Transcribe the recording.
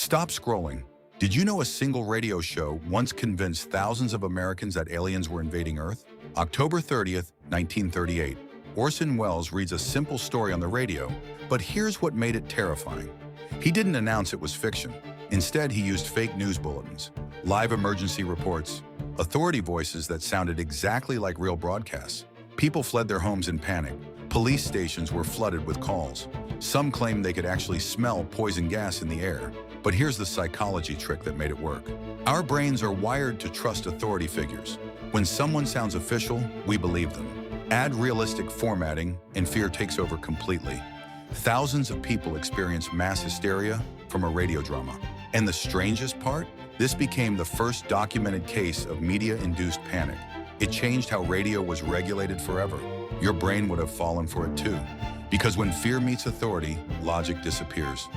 Stop scrolling. Did you know a single radio show once convinced thousands of Americans that aliens were invading Earth? October 30th, 1938. Orson Welles reads a simple story on the radio, but here's what made it terrifying. He didn't announce it was fiction. Instead, he used fake news bulletins, live emergency reports, authority voices that sounded exactly like real broadcasts. People fled their homes in panic. Police stations were flooded with calls. Some claimed they could actually smell poison gas in the air. But here's the psychology trick that made it work. Our brains are wired to trust authority figures. When someone sounds official, we believe them. Add realistic formatting, and fear takes over completely. Thousands of people experience mass hysteria from a radio drama. And the strangest part? This became the first documented case of media-induced panic. It changed how radio was regulated forever. Your brain would have fallen for it too. Because when fear meets authority, logic disappears.